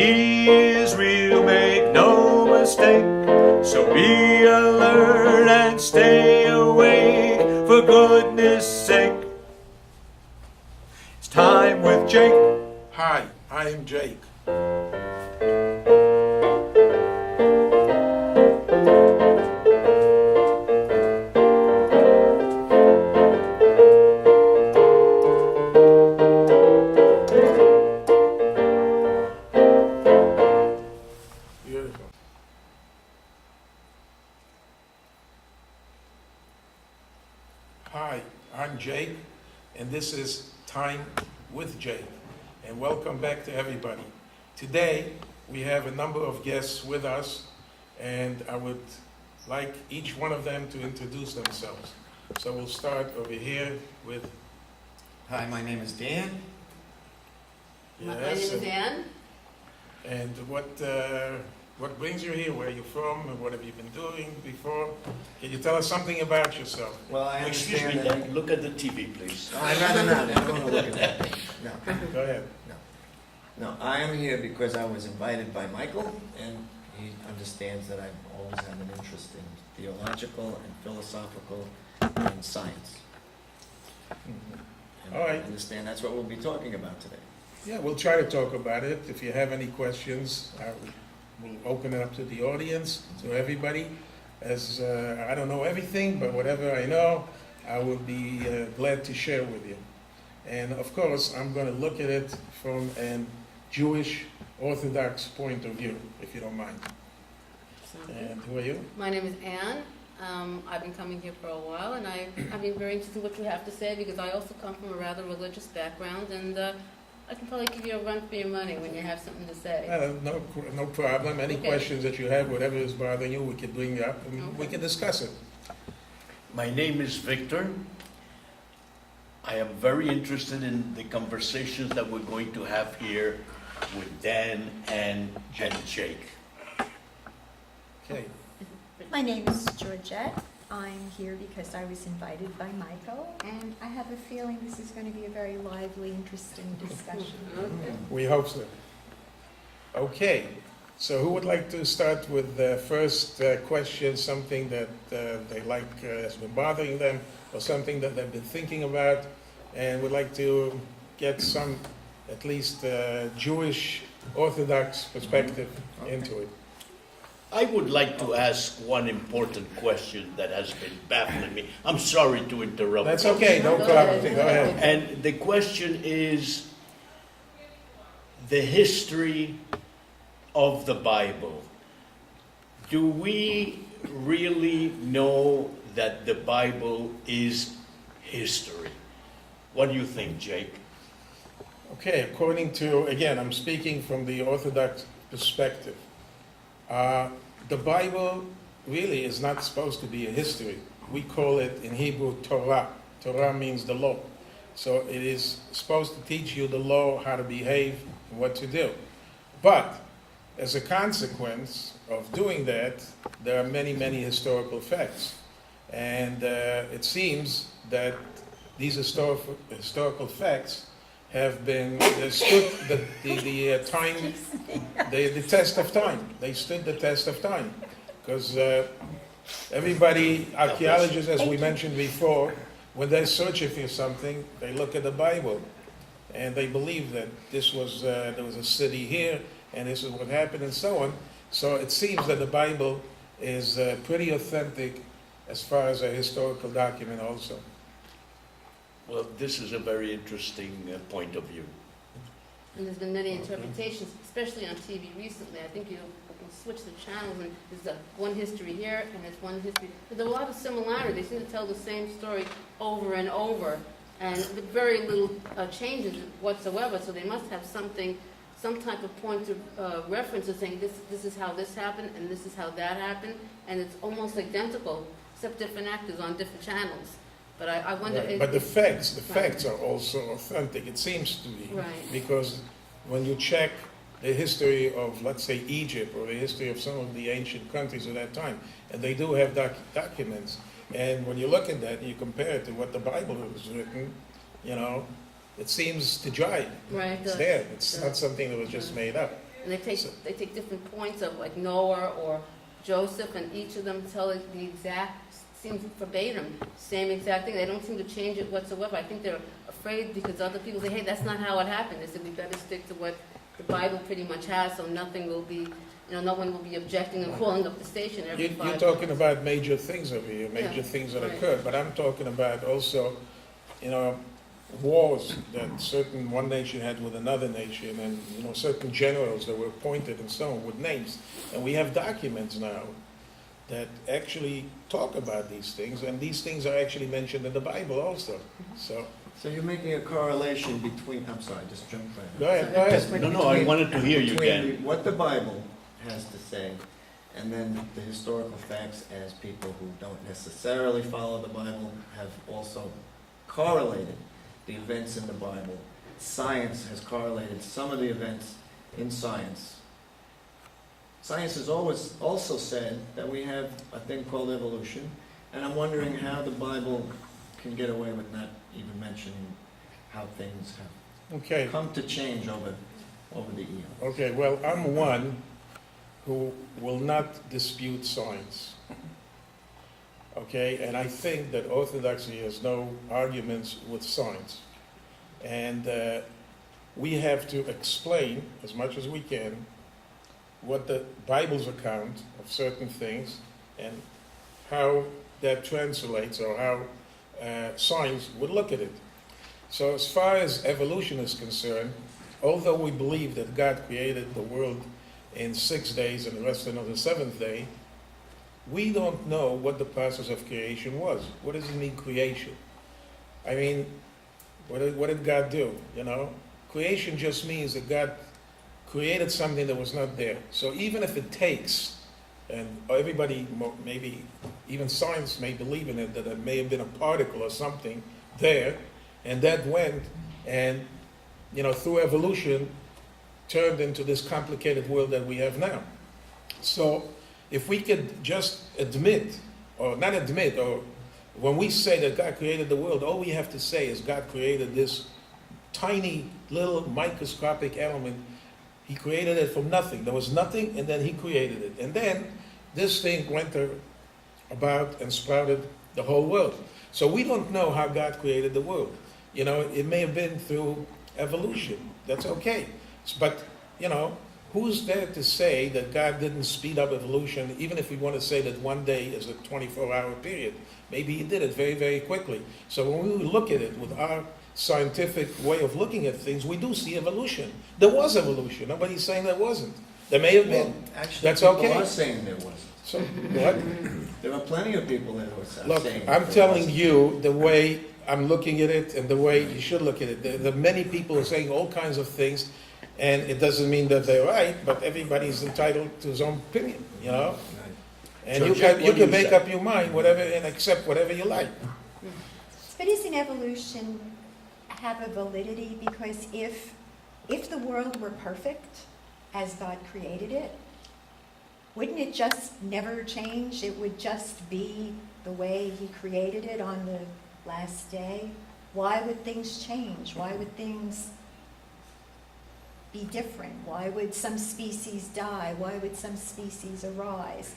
He is real, make no mistake. So be alert and stay awake, for goodness sake. It's time with Jake. Hi, I am Jake. Beautiful. Hi, I'm Jake, and this is Time with Jake. And welcome back to everybody. Today, we have a number of guests with us, and I would like each one of them to introduce themselves. So we'll start over here with, Hi, my name is Dan. My name is Ann. and what brings you here? Where are you from? And what have you been doing before? Can you tell us something about yourself? Well, I Excuse me, understand that. Dan, look at the TV, please. I'd rather not. I don't want to look at that. No, Go ahead. no. I am here because I was invited by Michael, and he understands that I've always had an interest in theological and philosophical and science. And All right. I understand that's what we'll be talking about today. Yeah, we'll try to talk about it. If you have any questions, we'll open it up to the audience, to everybody. As I don't know everything, but whatever I know, I will be glad to share with you. And of course, I'm going to look at it from a Jewish Orthodox point of view, if you don't mind. And who are you? My name is Ann. I've been coming here for a while, and I've been very interested in what you have to say because I also come from a rather religious background, and I can probably give you a run for your money when you have something to say. No problem. Any Okay. questions that you have, whatever is bothering you, we can bring up and we Okay. can discuss it. My name is Victor. I am very interested in the conversations that we're going to have here with Dan and Jake. Okay. My name is Georgette. I'm here because I was invited by Michael, and I have a feeling this is going to be a very lively, interesting discussion. Okay. We hope so. Okay, so who would like to start with the first question, something that they like has been bothering them, or something that they've been thinking about, and would like to get some, at least Jewish Orthodox perspective into it. I would like to ask one important question that has been baffling me. I'm sorry to interrupt. That's you. okay, no Go problem, ahead. go ahead. And the question is the history of the Bible. Do we really know that the Bible is history? What do you think, Jake? Okay, according to, again, I'm speaking from the Orthodox perspective. The Bible really is not supposed to be a history. We call it in Hebrew Torah. Torah means the law. So it is supposed to teach you the law, how to behave, and what to do. But as a consequence of doing that, there are many, many historical facts. And it seems that these historical facts have been stood the time, the test of time. They stood the test of time because everybody, archaeologists, as we mentioned before, when they're searching for something, they look at the Bible, and they believe that this was there was a city here, and this is what happened, and so on. So it seems that the Bible is pretty authentic as far as a historical document, also. Well, this is a very interesting point of view. And there's been many interpretations, especially on TV recently. I think you can switch the channels, and there's one history here, and there's one history. But there are a lot of similarities. They seem to tell the same story over and over, and with very little changes whatsoever. So they must have something, some type of point of reference of saying this is how this happened, and this is how that happened, and it's almost identical, except different actors on different channels. But I wonder Right. if... But the facts are also authentic, it seems to be. Right. Because when you check the history of, let's say, Egypt, or the history of some of the ancient countries of that time, and they do have documents, and when you look at that and you compare it to what the Bible was written, you know, it seems to jive. Right. It's there. It's not something that was just made up. And they take different points of like Noah or Joseph, and each of them tell it the exact, seems verbatim, same exact thing. They don't seem to change it whatsoever. I think they're afraid because other people say, hey, that's not how it happened. They said we better stick to what the Bible pretty much has, so nothing will be, no one will be objecting and calling up the station every 5 You're minutes. talking about major things over here, major Yeah, things that right. occurred, but I'm talking about also, wars that one nation had with another nation, and, certain generals that were appointed and so on with names. And we have documents now that actually talk about these things, and these things are actually mentioned in the Bible also. So, So you're making a correlation between, I'm sorry, just jump right in. go ahead. No, I wanted to hear you Between again. what the Bible has to say, and then the historical facts, as people who don't necessarily follow the Bible have also correlated the events in the Bible. Science has correlated some of the events in science. Science has always also said that we have a thing called evolution, and I'm wondering how the Bible can get away with not even mentioning how things have Okay. come to change over the eons. Okay, well, I'm one who will not dispute science. Okay, and I think that Orthodoxy has no arguments with science. And we have to explain, as much as we can, what the Bible's account of certain things and how that translates, or how science would look at it. So as far as evolution is concerned, although we believe that God created the world in 6 days and rested on the seventh day, we don't know what the process of creation was. What does it mean, creation? I mean, what did God do, Creation just means that God created something that was not there. So even if it takes, and everybody, maybe even science may believe in it, that it may have been a particle or something there, and that went and, through evolution, turned into this complicated world that we have now. So if we could just admit, or not admit, or when we say that God created the world, all we have to say is God created this tiny little microscopic element. He created it from nothing. There was nothing, and then he created it. And then this thing went about and sprouted the whole world. So we don't know how God created the world. It may have been through evolution. That's okay. But, who's there to say that God didn't speed up evolution, even if we want to say that one day is a 24-hour period? Maybe he did it very, very quickly. So when we look at it with our scientific way of looking at things, we do see evolution. There was evolution. Nobody's saying there wasn't. There may have been. Well, actually, That's people okay. are saying there wasn't. So, what? There are plenty of people that are saying Look, there I'm telling wasn't. you the way I'm looking at it and the way you should look at it. There are many people who are saying all kinds of things, and it doesn't mean that they're right, but everybody's entitled to his own opinion, Right. And So you Jack, can, what you do can you make say? up your mind, whatever, and accept whatever you like. But isn't evolution have a validity? Because if the world were perfect as God created it, wouldn't it just never change? It would just be the way he created it on the last day. Why would things change? Why would things be different? Why would some species die? Why would some species arise?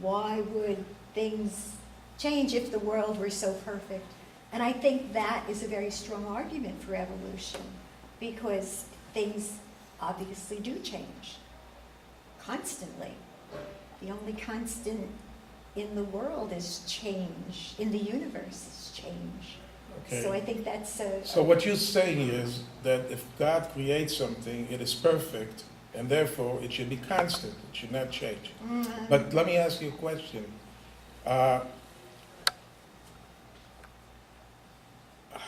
Why would things change if the world were so perfect? And I think that is a very strong argument for evolution, because things obviously do change constantly. The only constant in the world is change, in the universe is change. Okay. So I think that's a... So what you're saying is that if God creates something, it is perfect, and therefore it should be constant, it should not change. But let me ask you a question. How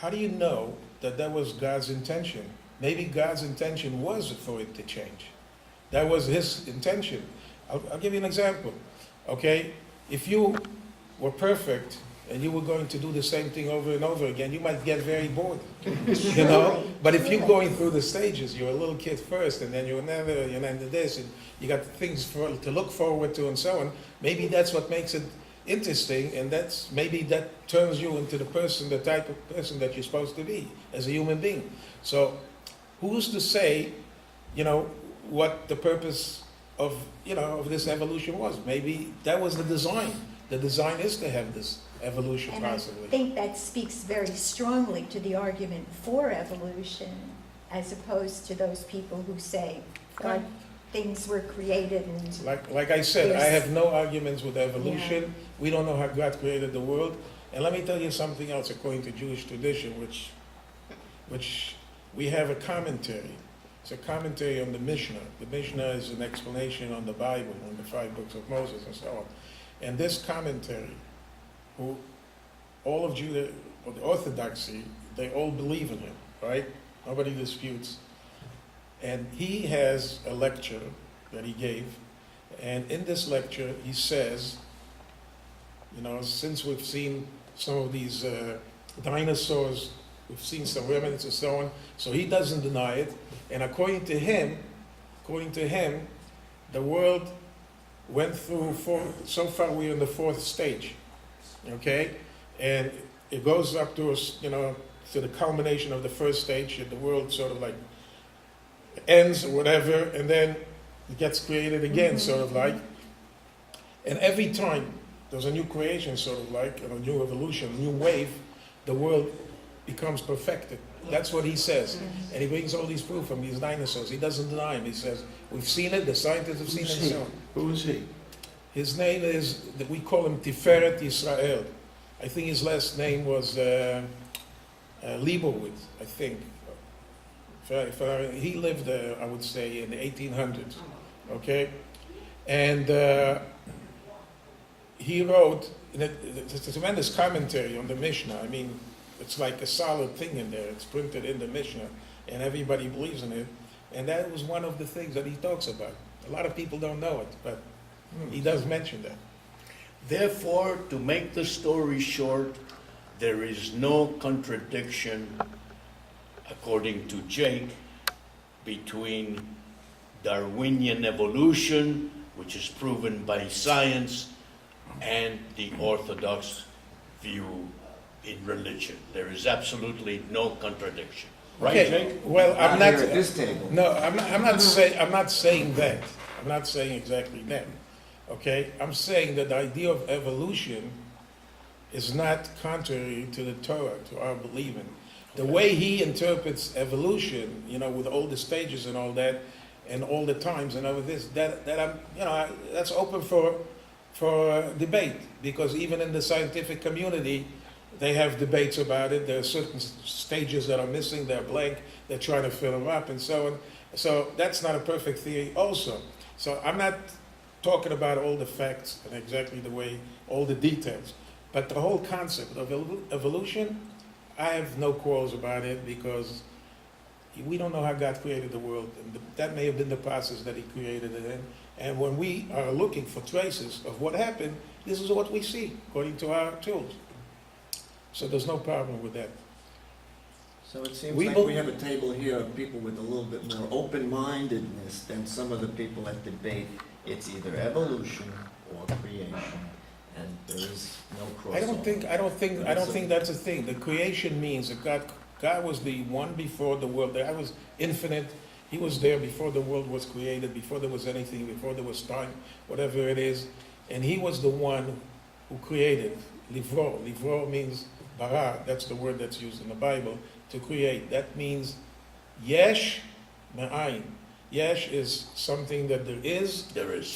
do you know that that was God's intention? Maybe God's intention was for it to change. That was his intention. I'll give you an example. Okay? If you were perfect and you were going to do the same thing over and over again, you might get very bored. But if you're going through the stages, you're a little kid first, and then you're another, and then this, and you got things to look forward to and so on, maybe that's what makes it interesting, and maybe that turns you into the type of person that you're supposed to be as a human being. So, who's to say, what the purpose of this evolution was? Maybe that was the design. The design is to have this evolution, And possibly. I think that speaks very strongly to the argument for evolution, as opposed to those people who say God, things were created and Like I said, I Yes. have no arguments with evolution. We don't know how God created the world. And let me tell you something else, according to Jewish tradition, which we have a commentary. It's a commentary on the Mishnah. The Mishnah is an explanation on the Bible, on the 5 books of Moses and so on. And this commentary, all of Judah, or the Orthodoxy, they all believe in him, right? Nobody disputes. And he has a lecture that he gave, and in this lecture he says, since we've seen some of these dinosaurs, we've seen some remnants and so on, so he doesn't deny it, and according to him, the world went through so far we're in the 4th stage, okay? And it goes up to to the culmination of the 1st stage, and the world sort of like ends or whatever, and then it gets created again, sort of like. And every time there's a new creation, sort of like, a new evolution, a new wave, the world becomes perfected. That's what he says. And he brings all these proof from these dinosaurs. He doesn't deny them. He says, we've seen it, the scientists have seen it, and so on. Who is he? His name is, we call him Tiferet Yisrael. I think his last name was Leibowitz, I think. He lived, I would say, in the 1800s, okay? And he wrote, it's a tremendous commentary on the Mishnah. I mean, it's like a solid thing in there. It's printed in the Mishnah, and everybody believes in it. And that was one of the things that he talks about. A lot of people don't know it, but he does mention that. Therefore, to make the story short, there is no contradiction, according to Gecht, between Darwinian evolution, which is proven by science, and the Orthodox view in religion. There is absolutely no contradiction. Right, Okay, Gecht? well, I'm not. here at this table. No, I'm not saying that. I'm not saying exactly that. Okay, I'm saying that the idea of evolution is not contrary to the Torah, to our believing. The way he interprets evolution, with all the stages and all that, and all the times and all this, that's open for debate, because even in the scientific community, they have debates about it. There are certain stages that are missing, they're blank, they're trying to fill them up, and so on. So that's not a perfect theory also. So I'm not talking about all the facts and exactly the way, all the details. But the whole concept of evolution, I have no quarrels about it, because we don't know how God created the world. And that may have been the process that he created it in. And when we are looking for traces of what happened, this is what we see, according to our tools. So there's no problem with that. So it seems We like will- we have a table here of people with a little bit more open-mindedness than some of the people at debate. It's either evolution or creation, and there is no crossover. I don't think that's a thing. The creation means that God was the one before the world. God was infinite. He was there before the world was created, before there was anything, before there was time, whatever it is. And he was the one who created. Livro. Livro means bara. That's the word that's used in the Bible, to create. That means yesh me'ayin. Yesh is something that there is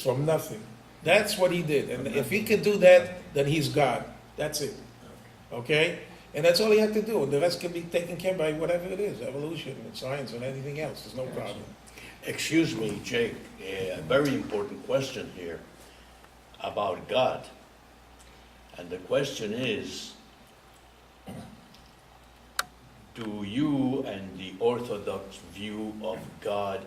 from nothing. That's what he did. And if he could do that, then he's God. That's it. Okay? And that's all he had to do. And the rest can be taken care of by whatever it is, evolution and science and anything else. There's no problem. Excuse me, Jake, a very important question here about God. And the question is, do you and the Orthodox view of God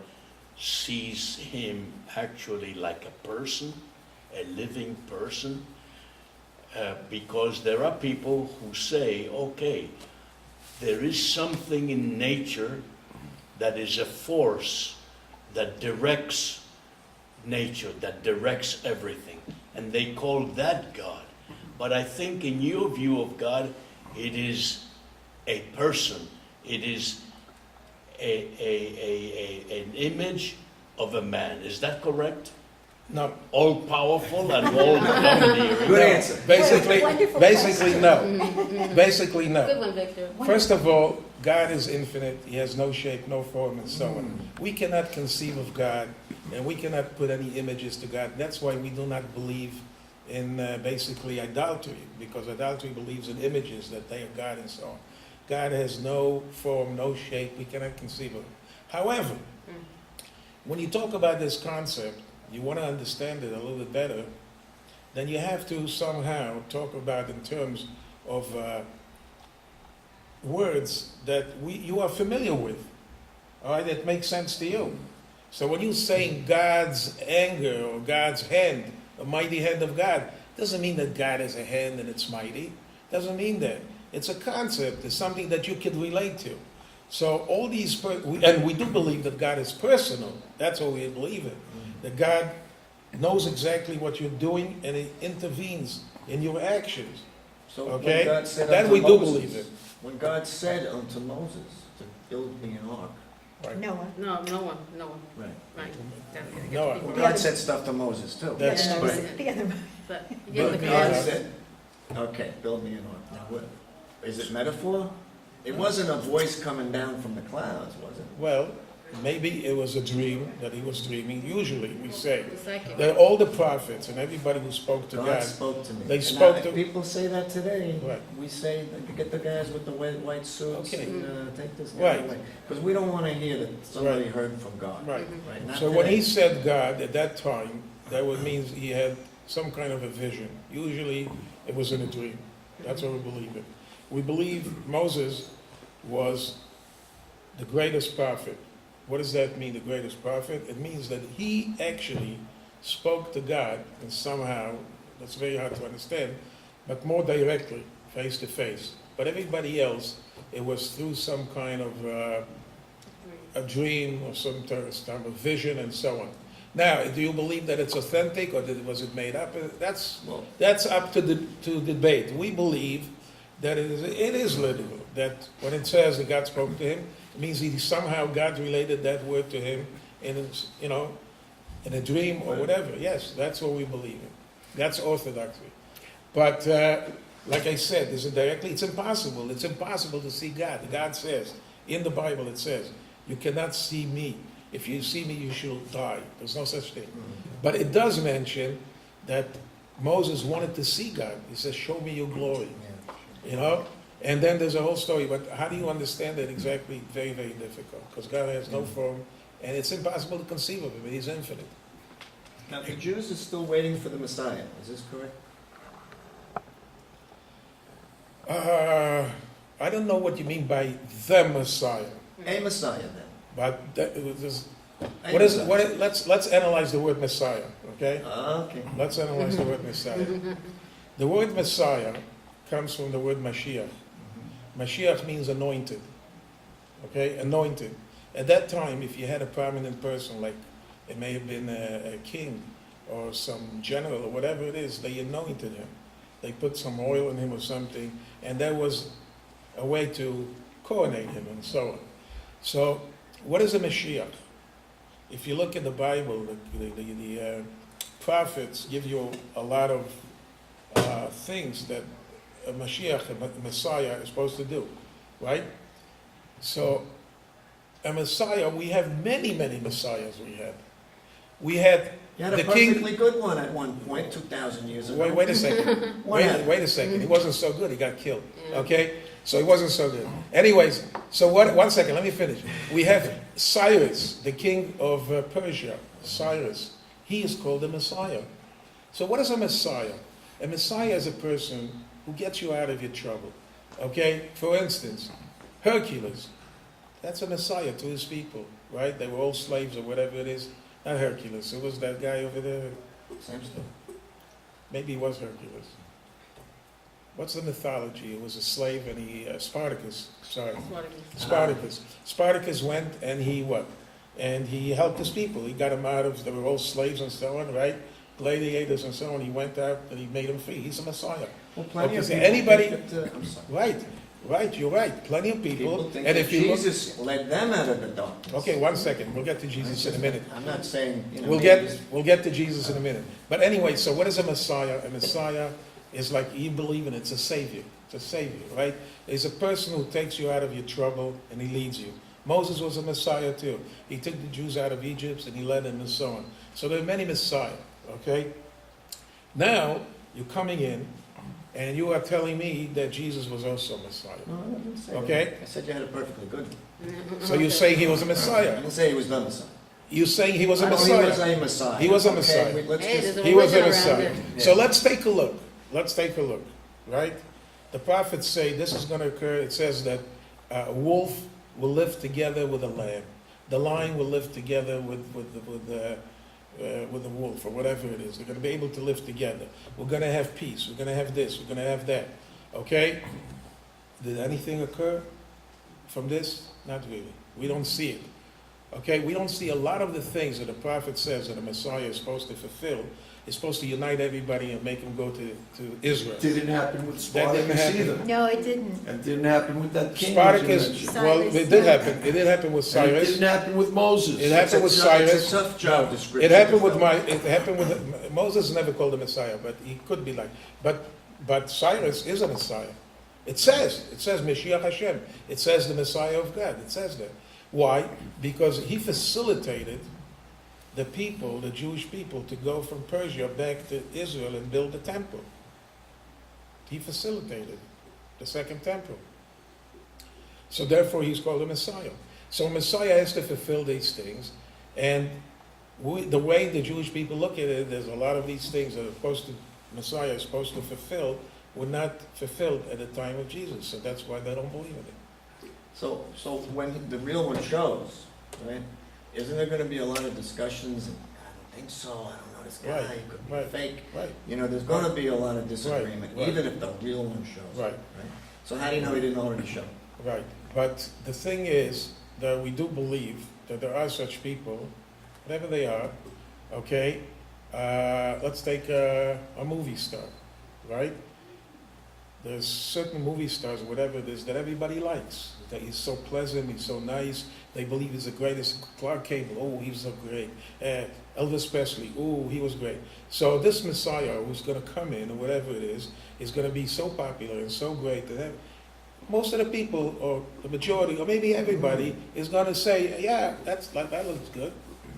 sees him actually like a person, a living person? Because there are people who say, okay, there is something in nature that is a force that directs nature, that directs everything. And they call that God. But I think in your view of God, it is a person. It is an image of a man. Is that correct? No. All powerful and all domineering. Good answer. Basically, Wonderful basically question. no. Basically Good no. one, Victor. First of all, God is infinite. He has no shape, no form, and so on. We cannot conceive of God, and we cannot put any images to God. That's why we do not believe in basically idolatry, because idolatry believes in images that they are God and so on. God has no form, no shape. We cannot conceive of him. However, when you talk about this concept, you want to understand it a little bit better, then you have to somehow talk about in terms of words that you are familiar with, all right, that makes sense to you. So when you're saying God's anger or God's hand, the mighty hand of God, doesn't mean that God has a hand and it's mighty. Doesn't mean that. It's a concept. It's something that you can relate to. So all these, and we do believe that God is personal. That's what we believe in. That God knows exactly what you're doing and he intervenes in your actions. So Okay? when God said That unto we do Moses, believe in. When God said unto Moses to build me an ark, Right. Noah. No one. right? Right. Definitely. No, Well, Yeah. God said stuff to Moses too. That's Yeah, right. the other- But you But gave the God God command. said, okay, build me an ark. Now what, is it metaphor? It wasn't a voice coming down from the clouds, was it? Well, maybe it was a dream that he was dreaming. Usually we say The psychic. that all the prophets and everybody who spoke to God God, spoke to me. they And spoke now, to- people say that today. Right. We say, get the guys with the white suits Okay. and take this guy Right. away. Because we don't want to hear that somebody Right. heard from God. right. Right, not So when today. he said God at that time, that would mean he had some kind of a vision. Usually it was in a dream. That's what we believe in. We believe Moses was the greatest prophet. What does that mean, the greatest prophet? It means that he actually spoke to God and somehow, that's very hard to understand, but more directly, face to face. But everybody else, it was through some kind of a dream or some type of vision and so on. Now, do you believe that it's authentic or was it made up? Well, That's up to debate. We believe that it is literal, that when it says that God spoke to him, it means he somehow God related that word to him in his, in a dream or whatever. Yes, that's what we believe in. That's orthodoxy. But like I said, is it directly? It's impossible. It's impossible to see God. God says, in the Bible it says, you cannot see me. If you see me, you shall die. There's no such thing. But it does mention that Moses wanted to see God. He says, show me your glory. And then there's a whole story. But how do you understand that exactly? Very, very difficult. Because God has no form, and it's impossible to conceive of him. He's infinite. now the Jews are still waiting for the Messiah. Is this correct? I don't know what you mean by the Messiah. A Messiah then. But that, what is A what? Messiah. Let's analyze the word Messiah. Okay. Okay. Let's analyze the word Messiah. The word Messiah comes from the word Mashiach. Mashiach means anointed. Okay, anointed. At that time, if you had a prominent person, like it may have been a king or some general or whatever it is, they anointed him. They put some oil in him or something, and that was a way to coronate him and so on. So, what is a Mashiach? If you look at the Bible, the prophets give you a lot of things that a Mashiach, a Messiah, is supposed to do, right? So, a Messiah, we have many, many Messiahs we had You had a the king. perfectly good one at one point, 2,000 years ago. Wait a second. What happened? Wait a second. He wasn't so good. He got killed. Yeah. Okay? So he wasn't so good. Anyways, so one second. Let me finish. We have Cyrus, the king of Persia. Cyrus. He is called the Messiah. So what is a Messiah? A Messiah is a person who gets you out of your trouble. Okay? For instance, Hercules. That's a Messiah to his people, right? They were all slaves or whatever it is. Not Hercules. It was that guy over there. Samson. Maybe it was Hercules. What's the mythology? It was a slave and he, Spartacus, sorry. Spartacus. Spartacus went and he what? And he helped his people. He got them out of, they were all slaves and so on, right? Gladiators and so on. He went out and he made them free. He's a Messiah. Well, plenty Okay, of so people anybody- think that, I'm sorry. Right, you're right. Plenty of people. People think And that if you look, Jesus led them out of the darkness. okay, one second. We'll get to Jesus in a minute. I'm not saying, you know. We'll maybe get to Jesus in a minute. But anyway, so what is a Messiah? A Messiah is like you believe in it. It's a savior. It's a savior, right? It's a person who takes you out of your trouble and he leads you. Moses was a Messiah too. He took the Jews out of Egypt and he led them and so on. So there are many Messiah, okay? Now, you're coming in and you are telling me that Jesus was also Messiah. No, I didn't say Okay. that. I said you had a perfectly good one. So you're saying he was a I Messiah. didn't say he was the Messiah. You're saying he was a I know Messiah. He was a Messiah. He was a Okay, Messiah. let's Hey, just- there's He was a religion around Messiah. it. So let's take a look. Let's take a look, right? The prophets say this is going to occur. It says that a wolf will live together with a lamb. The lion will live together with the wolf or whatever it is. They're going to be able to live together. We're going to have peace. We're going to have this. We're going to have that. Okay? Did anything occur from this? Not really. We don't see it. Okay? We don't see a lot of the things that the prophet says that the Messiah is supposed to fulfill. It's supposed to unite everybody and make them go to Israel. Didn't happen with That didn't Spartacus happen. either. No, it didn't. And didn't happen with that king. Spartacus, as you mentioned. well, Cyrus, it did yeah. happen. It did happen with And it Cyrus. didn't happen with Moses. It happened with It's Cyrus. a tough job description. It happened to with fill. it happened with Moses. Never called the Messiah, but he could be like. But Cyrus is a Messiah. It says Mashiach Hashem. It says the Messiah of God. It says that. Why? Because he facilitated the people, the Jewish people, to go from Persia back to Israel and build the temple. He facilitated the second temple. So therefore he's called a Messiah. So Messiah has to fulfill these things. And the way the Jewish people look at it, there's a lot of these things that Messiah is supposed to fulfill, were not fulfilled at the time of Jesus. So that's why they don't believe in it. So when the real one shows, right, isn't there going to be a lot of discussions? And, I don't think so. I don't know this guy. Right, He could be right. fake. Right, You know, there's going to be a lot of disagreement, right. even if the real one shows. right, So how do you know he didn't already show? right. But the thing is that we do believe that there are such people, whatever they are, okay? Let's take a movie star, right? There's certain movie stars, whatever it is, that everybody likes. That he's so pleasant, he's so nice. They believe he's the greatest. Clark Gable, oh, he was so great. Elvis Presley, oh, he was great. So this Messiah who's going to come in, or whatever it is going to be so popular and so great that most of the people, or the majority, or maybe everybody, is going to say, yeah, that looks good.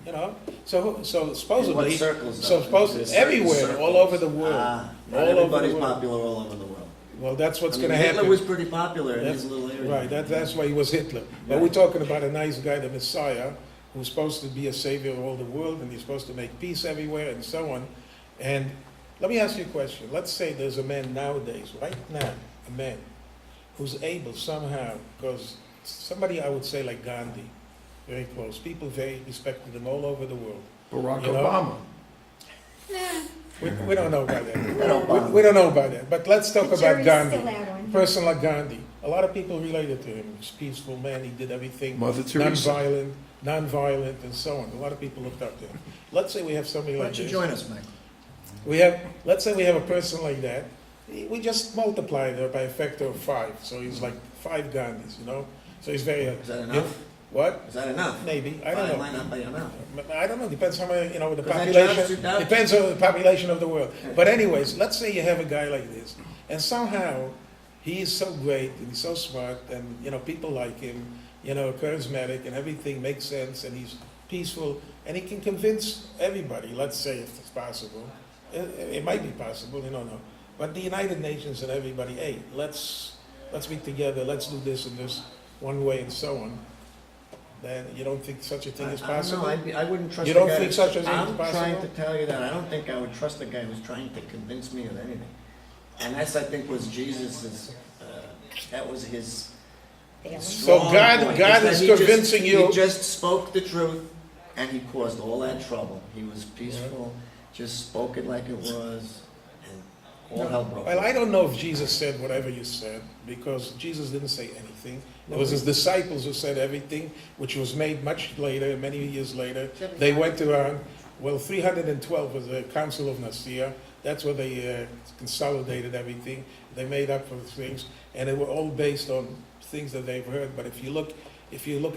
You know, so supposedly, In what circles, though? supposedly Is there certain everywhere, circles? all over the world. Not all over the everybody's world. popular all over the world. Well, that's what's I mean, going to happen. Hitler was pretty popular in That's- his little area. Right, that's why he was Hitler. But Yeah. we're talking about a nice guy, the Messiah, who's supposed to be a savior of all the world, and he's supposed to make peace everywhere, and so on. And let me ask you a question. Let's say there's a man nowadays, right now, a man who's able somehow, because somebody I would say like Gandhi, very close, people very respected him all over the world. Barack You know? Obama. We don't know about that. Obama. We don't know about that. But let's talk The about jury's Gandhi. still out on him. A person like Gandhi. A lot of people related to him. He was a peaceful man. He did everything Mother Teresa. non-violent, and so on. A lot of people looked up to him. Let's say we have somebody Why like don't you this. join us, Mike? Let's say we have a person like that. We just multiply it by a factor of 5. So he's like 5 Gandhis, you know? So he's very... Is that enough? What? Is that enough? Maybe. I don't know. Might not be enough. I don't know. Depends how many, the Because that population. job's 2,000. Depends on the population of the world. But anyways, let's say you have a guy like this, and somehow he is so great and he's so smart, and people like him, charismatic, and everything makes sense, and he's peaceful, and he can convince everybody. Let's say if it's possible, it might be possible. You don't know. But the United Nations and everybody, hey, let's be together. Let's do this and this one way and so on. Then you don't think such a thing is possible? I don't know. I wouldn't trust You the don't guy think such a thing is I'm trying possible? to tell you that. I don't think I would trust a guy who's trying to convince me of anything. And that's, I think, was Jesus's, that was his Failing. So strong God- point, God that is he just- convincing you- He just spoke the truth, and he caused all that trouble. He was peaceful, just spoke it like it was, and all hell broke Well, loose. I don't know if Jesus said whatever you said, because Jesus didn't say anything. It was his disciples who said everything, which was made much later, many years later. They went around. Well, 312 was the Council of Nicaea. That's where they consolidated everything. They made up for things, and they were all based on things that they've heard. But if you look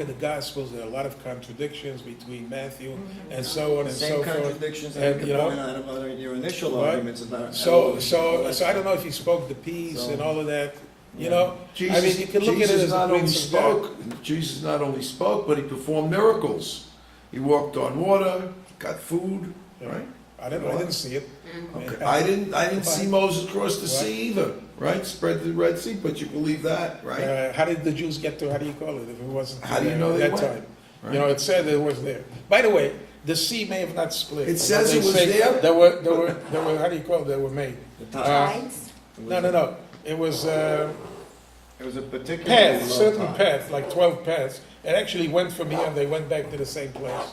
at the Gospels, there are a lot of contradictions between Matthew and so on and Same so forth. contradictions that And, you you know, point out about your initial Right. arguments about. So I don't know if he spoke the peace So- and all of that. You Yeah. know, I mean, you can look at it Jesus as a not only Prince of God. spoke, Jesus not only spoke, but he performed miracles. He walked on water, got food, right? I didn't see it. Okay. I didn't see Moses cross the sea either, right? Spread the Red Sea, but you believe that, right? How did the Jews get to? How do you call it? If it wasn't How do you there know at they that went? time? Right. You know, it said it was there. By the way, the sea may have not split. It says They it was say there? There were. How do you call it? They were made. The time. Tides? No. It was It was a particular. paths, certain paths, like 12 paths. It actually went from here. They went back to the same place.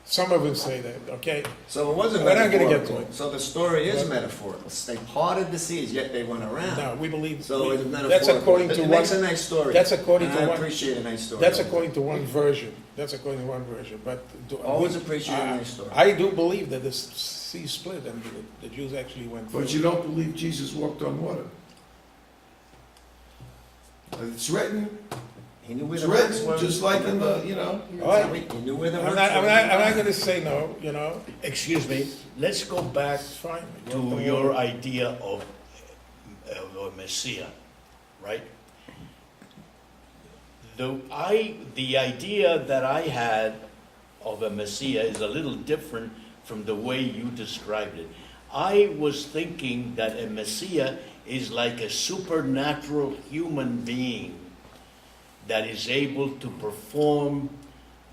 Some of them say that. Okay. So it wasn't We're not gonna metaphorical. get to it. So the story is But- metaphorical. They parted the seas, yet they went around. No, we believe. So it's that's metaphorical. according to It one. makes a nice story. That's according and to I one. appreciate a nice story. That's according to one version. That's according to one version. But Always appreciate a nice story. I do believe that the sea split and the Jews actually went through. But you don't believe Jesus walked on water. It's written, He knew where it's the rocks written, were. just like in the, you know. All right. He knew where the I'm rocks not were. going to say no, you know. Excuse me, let's go back It's fine. to your idea of a Messiah, right? The idea that I had of a Messiah is a little different from the way you described it. I was thinking that a Messiah is like a supernatural human being that is able to perform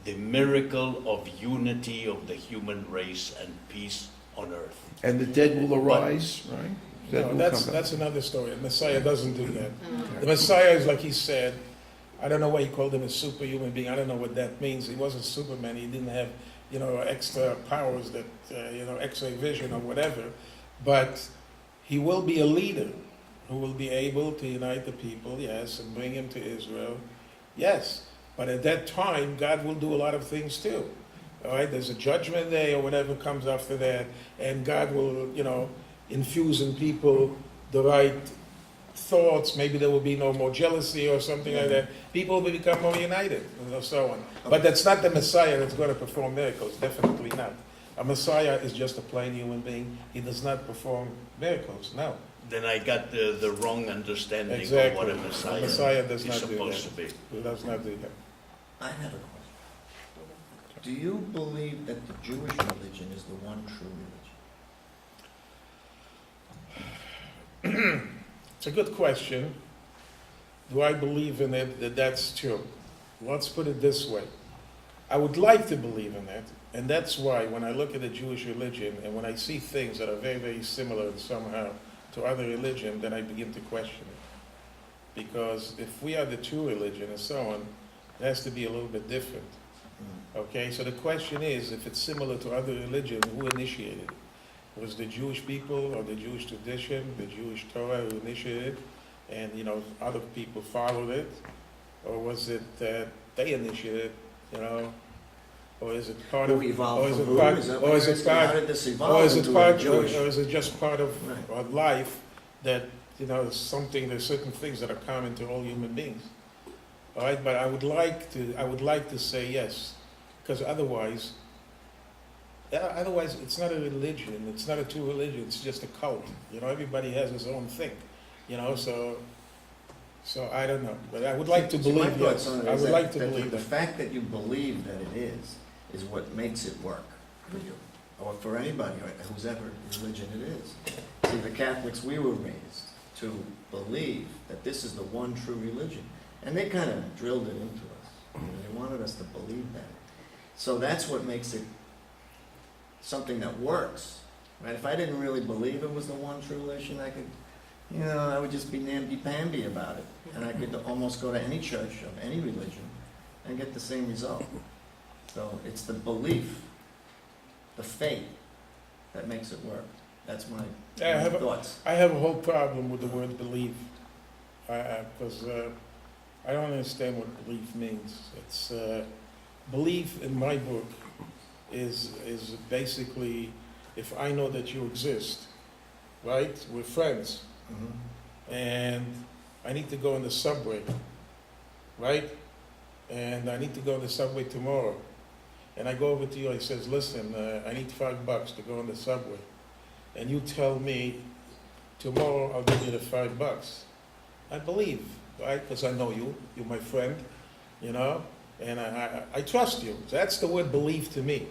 the miracle of unity of the human race and peace on earth. And the dead will arise, right? Dead No, will that's come back. another story. The Messiah doesn't do that. The Messiah is like he said. I don't know why he called him a superhuman being. I don't know what that means. He wasn't Superman. He didn't have, you know, extra powers that, you know, X-ray vision or whatever. But he will be a leader who will be able to unite the people, yes, and bring him to Israel, yes. But at that time, God will do a lot of things too. All right, there's a judgment day or whatever comes after that, and God will, you know, infuse in people the right thoughts. Maybe there will be no more jealousy or something like that. People will become more united, and so on. But that's not the Messiah that's going to perform miracles. Definitely not. A Messiah is just a plain human being. He does not perform miracles. No. Then I got the wrong understanding Exactly. of what a Messiah, A Messiah does is not do supposed that. to be. He does not do that. I have a question. Do you believe that the Jewish religion is the one true religion? It's a good question. Do I believe in it that that's true? Let's put it this way. I would like to believe in it, and that's why when I look at the Jewish religion and when I see things that are very, very similar somehow to other religion, then I begin to question it. Because if we are the true religion and so on, it has to be a little bit different. Okay, so the question is, if it's similar to other religions, who initiated it? Was the Jewish people or the Jewish tradition, the Jewish Torah who initiated it, and, you know, other people followed it? Or was it that they initiated it, you know? Or is it part of, Who evolved or is from it who? part, Is that or what is you're it asking? How part, did this or evolve is it into a part, or Jewish? is it just part of Right. of life that, you know, something, there's certain things that are common to all human beings? All right, but I would like to say yes, because otherwise it's not a religion, it's not a true religion, it's just a cult. You know, everybody has his own thing, you know, so I don't know, but I would like to See, my believe thoughts yes. on it I is would that- like to that believe the that. fact that you believe that it is what makes it work for you, or for anybody, or whose ever religion it is. See, the Catholics, we were raised to believe that this is the one true religion, and they kind of drilled it into us. You know, they wanted us to believe that. So that's what makes it something that works, right? If I didn't really believe it was the one true religion, I could, you know, I would just be namby-pamby about it. And I could almost go to any church of any religion and get the same result. So it's the belief, the faith, that makes it work. That's my thoughts. I have a whole problem with the word believe, because I don't understand what belief means. It's belief in my book is basically, if I know that you exist, right? We're friends, and I need to go in the subway, right? And I need to go in the subway tomorrow. And I go over to you, I says, listen, I need $5 to go in the subway. And you tell me, tomorrow I'll give you the $5. I believe, right? Because I know you, you're my friend, you know? And I trust you. So that's the word believe to me.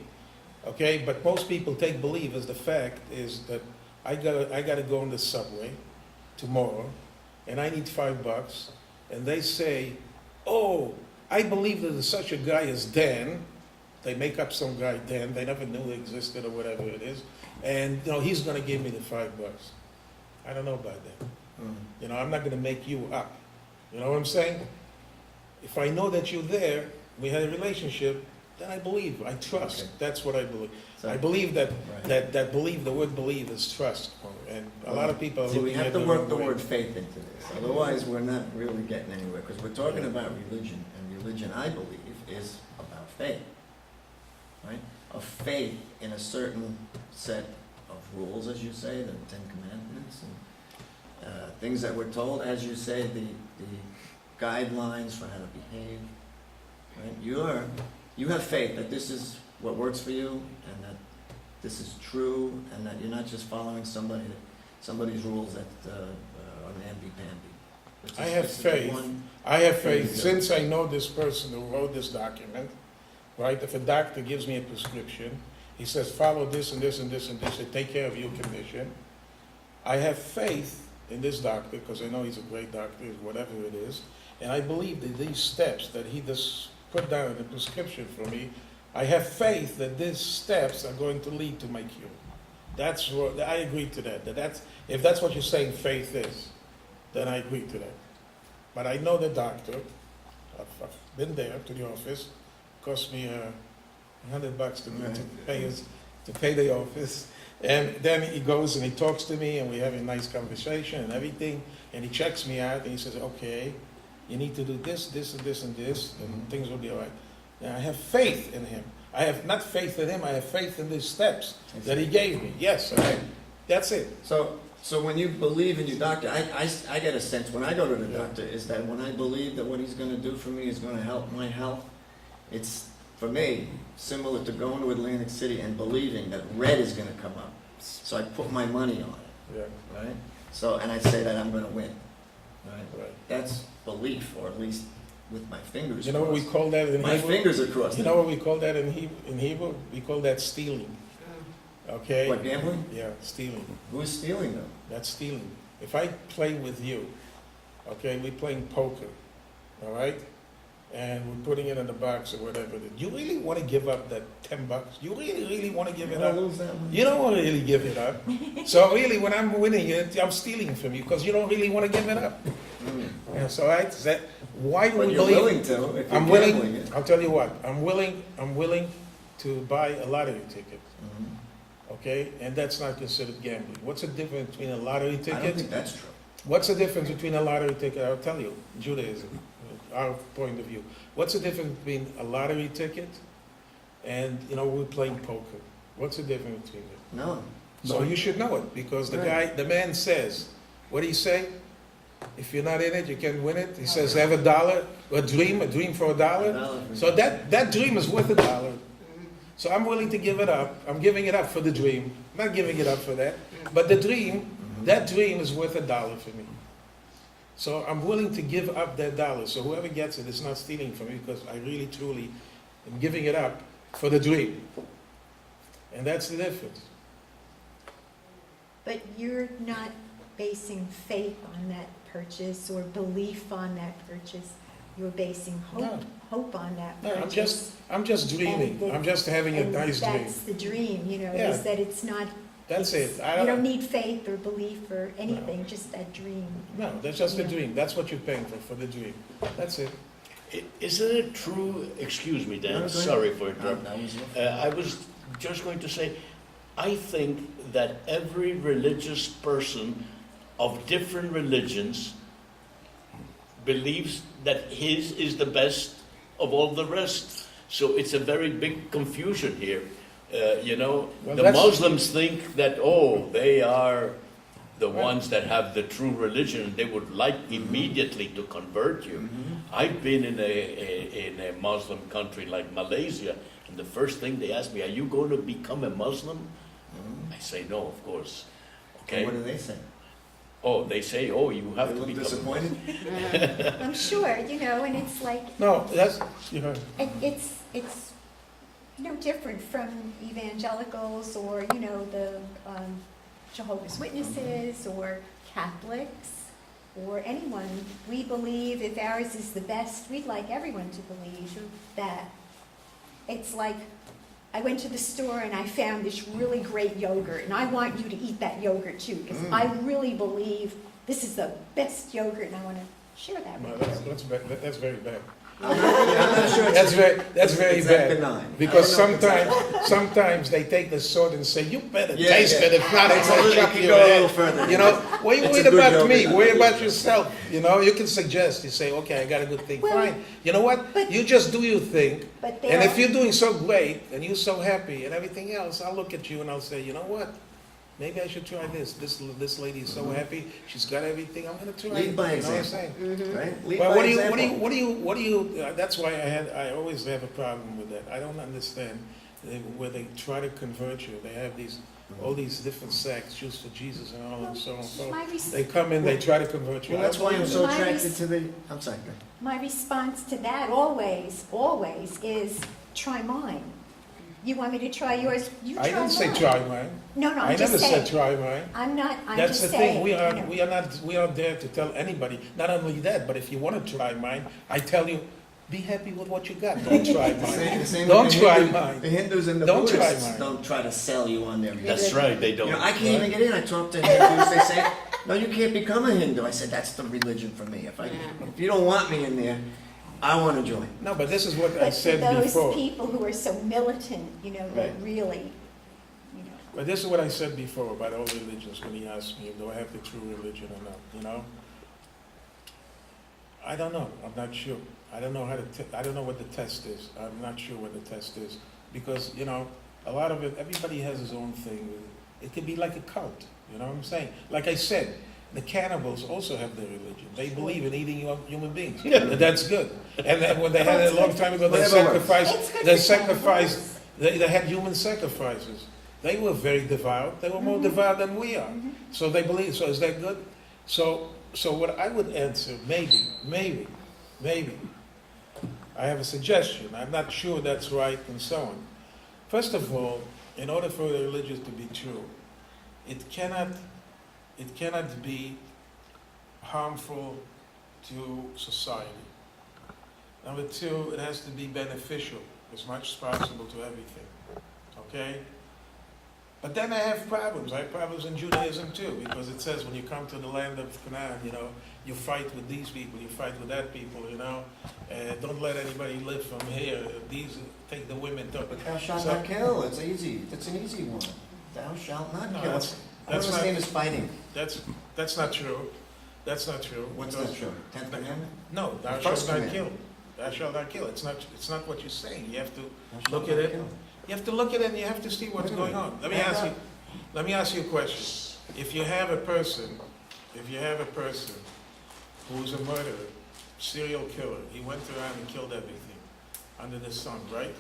Okay? But most people take believe as the fact is that I gotta go in the subway tomorrow, and I need $5, and they say, oh, I believe that there's such a guy as Dan. They make up some guy, Dan, they never knew he existed or whatever it is, and, you know, he's gonna give me the $5. I don't know about that. You know, I'm not gonna make you up. You know what I'm saying? If I know that you're there, we had a relationship, then I believe, I trust. Okay. That's what I believe. So- I believe that, Right. that believe, the word believe is trust. And a lot of people are See, we looking have at to it work the wrong way. word faith into this, otherwise we're not really getting anywhere, because we're talking about religion, and religion, I believe, is about faith, right? Of faith in a certain set of rules, as you say, the Ten Commandments, and things that we're told, as you say, the guidelines for how to behave, right? You have faith that this is what works for you, and that this is true, and that you're not just following somebody's rules that are namby-pamby. I have faith. I have faith, since I know this person who wrote this document, right? If a doctor gives me a prescription, he says, follow this and this and this and this to take care of your condition. I have faith in this doctor, because I know he's a great doctor, whatever it is, and I believe that these steps that he just put down in the prescription for me, I have faith that these steps are going to lead to my cure. That's what, I agree to that. If that's what you're saying faith is, then I agree to that. But I know the doctor, I've been there to the office, cost me $100 to pay the office. And then he goes and he talks to me, and we have a nice conversation and everything, and he checks me out, and he says, okay, you need to do this, this, and this, and this, and things will be all right. And I have faith in him. I have not faith in him, I have faith in the steps that he gave me. Yes, okay. That's it. So when you believe in your doctor, I get a sense, when I go to the doctor, is that when I believe that what he's gonna do for me is gonna help my health, it's, for me, similar to going to Atlantic City and believing that red is gonna come up. So I put my money on it, Yeah, right? So, and I say that I'm gonna win, right? right. That's belief, or at least with my fingers You know what we crossed. call that in My Hebrew? fingers are crossed. You know what we call that in Hebrew? We call that stealing. Okay? What, gambling? Yeah, stealing. Who's stealing them? That's stealing. If I play with you, okay, we're playing poker, all right? And we're putting it in the box or whatever. Do you really want to give up that $10? You really want to give it up? lose that money? You don't want to really give it up. So really, when I'm winning it, I'm stealing from you because you don't really want to give it up. Yeah, so why do But we you're believe? willing to, if you're I'm gambling willing. it. I'll tell you what. I'm willing to buy a lottery ticket. Mhm. Okay, and that's not considered gambling. What's the difference between a lottery I don't ticket? think that's true. What's the difference between a lottery ticket? I'll tell you, Judaism, our point of view. What's the difference between a lottery ticket and, we're playing poker? What's the difference between it? No. So you should know it, because Right. the man says, what do you say? If you're not in it, you can't win it. He says, have $1, a dream for $1. So that dream is worth $1. So I'm willing to give it up. I'm giving it up for the dream. I'm not giving it up for that. But the dream, that dream is worth $1 for me. So I'm willing to give up that $1. So whoever gets it is not stealing from me, because I really, truly am giving it up for the dream. And that's the difference. But you're not basing faith on that purchase or belief on that purchase. You're basing hope on that No, purchase. I'm just dreaming. I'm just having a And nice dream. that's the dream, Yeah. is that it's not. That's it's- it. You don't need faith or belief or anything, just that dream. No, that's just a Yeah. dream. That's what you're paying for the dream. That's it. Isn't it true, excuse me, No, Dan, go ahead. sorry for interrupting. That was your- I was just going to say, I think that every religious person of different religions believes that his is the best of all the rest. So it's a very big confusion here. You know, Well, the that's- Muslims think that, oh, they are the ones that have the true religion. They would like immediately to convert you. I've been in a Muslim country like Malaysia, and the first thing they ask me, are you going to become a Muslim? I say, no, of course. Okay. What do they say? Oh, they say, oh, you have They to look become a disappointed? Muslim. I'm sure, you know, and it's like, No, that's, you know, it's no different from evangelicals or, you know, the Jehovah's Witnesses or Catholics or anyone. We believe if ours is the best, we'd like everyone to believe that. It's like, I went to the store and I found this really great yogurt, and I want you to eat that yogurt too, because I really believe this is the best yogurt, and I want to share that no, with that's, you. that's very bad. I'm not sure it's That's very it's that bad. benign. Because I don't know if sometimes they take the sword and say, you better Yeah, taste yeah. it, if not, it's It gonna chop can your go a little head. further. You know, what are you It's worried a good about me? yogurt. Worry about yourself. You know, you can suggest, you say, okay, I got a good thing, Well, fine. You know what? but- You just do your thing. But And if there, you're doing so great and you're so happy and everything else, I'll look at you and I'll say, you know what? Maybe I should try this. This lady is so happy. She's got everything. I'm gonna try Lead it. by You know what I'm example. saying? Right? Lead But by what do example. you, that's why I always have a problem with that. I don't understand where they try to convert you. They have all these different sects, Jews for Jesus and all and so on and so my, on. res- They come in, they try to convert you. Well, that's why I'm so My attracted res- to the, I'm sorry, go ahead. my response to that always is try mine. You want me to try yours? You try I didn't say mine. try mine. No, I I'm never just said saying. try mine. I'm not, I'm That's just the saying. thing, you know. we are there to tell anybody, not only that, but if you want to try mine, I tell you, be happy with what you got, don't try The same mine. with Don't the try Hindu- mine. The Hindus and the Don't try Buddhists mine. don't try to sell you on their That's right, they You don't. know, I can't even get in. I talk to Hindus, they say, no, you can't become a Hindu. I said, that's the religion for me. If you don't want me in there, I want to join. No, but this is what I But to said those before. people who are so militant, you know, that Right. really, you know. But this is what I said before about all religions when he asked me, do I have the true religion or not, you know? I don't know, I'm not sure. I don't know I don't know what the test is. I'm not sure what the test is. Because, you know, a lot of it, everybody has his own thing. It could be like a cult, you know what I'm saying? Like I said, the cannibals also have their religion. They believe in eating human beings. And that's good. And then when they had it a long time ago, they Whatever works. It's good for they had human sacrifices. They were very devout. They were more devout than we are. So they believe. So is that good? So what I would answer, maybe, I have a suggestion. I'm not sure that's right and so on. First of all, in order for the religion to be true, it cannot be harmful to society. Number two, it has to be beneficial as much as possible to everything. Okay? But then I have problems. I have problems in Judaism too, because it says when you come to the land of Canaan, you know, you fight with these people, you fight with that people, you know. Don't let anybody live from here. These take the women too. But thou shalt So- not kill. It's easy. It's an easy one. Thou shalt not No, kill. that's I don't not- understand this fighting. that's not true. That's not true. What's because- not true? 10th Commandment? No, thou The shalt first not commandment. kill. Thou shalt not kill. It's not what you're saying. You have to Thou shalt look at not it. kill. You have to look at it and you have to see what's Wait a going minute. on. Let me ask you a question. If you have a person who's a murderer, serial killer, he went around and killed everything under the sun, right?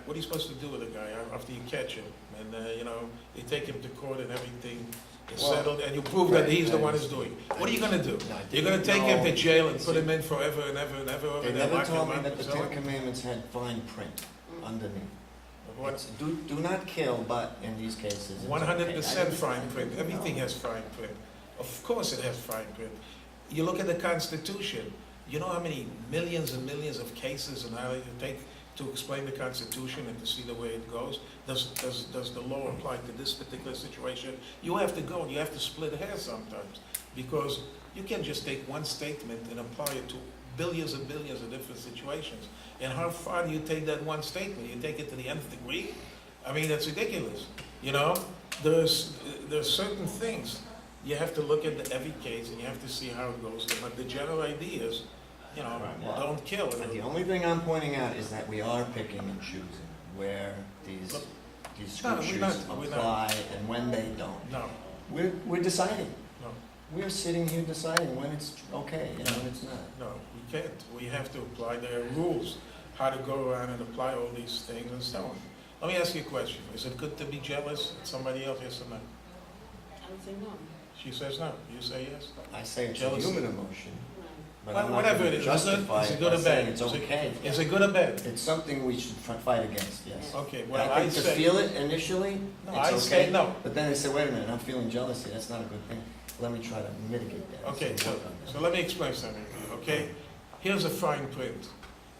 What are you supposed to do with a guy after you catch him? And, you know, you take him to court and everything is Well, settled and you prove that right, he's the right. one who's doing. What are you gonna do? No, I You're gonna didn't take him to know. jail and put him in forever and ever and ever over They there, never lock told him me up that and the so 10 on? Commandments had fine print underneath. What? It's do not kill, but in these cases. it's 100% okay. fine print. Everything has fine print. Of course it has fine print. You look at the Constitution, you know how many millions and millions of cases and how you take to explain the Constitution and to see the way it goes? Does the law apply to this particular situation? You have to go and you have to split hairs sometimes, because you can't just take one statement and apply it to billions and billions of different situations. And how far do you take that one statement? You take it to the nth degree? I mean, that's ridiculous. You know, there's certain things you have to look at every case and you have to see how it goes. But the general idea is, you know, Well, don't kill. But the only thing I'm pointing out is that we are picking and choosing. where these No, scriptures we're not. apply and when they don't. No, We're deciding. no, We're sitting here deciding when it's okay and when it's not. no, we can't. We have to apply their rules, how to go around and apply all these things and so on. Let me ask you a question. Is it good to be jealous at somebody else, yes or no? I would say no. She says no. You say yes? I say it's a Jealousy. human emotion, but Well, I'm not whatever going it to is, justify is it it good by or saying bad? it's Is it- okay. Is it good or bad? It's something we should fight against, yes. Okay, And well, I think to say, feel it initially, no, it's I okay. say no. But then they say, wait a minute, I'm feeling jealousy, that's not a good thing. Let me try to mitigate that. Okay, So so, work on that. so let me explain something to you, okay? Here's a fine print.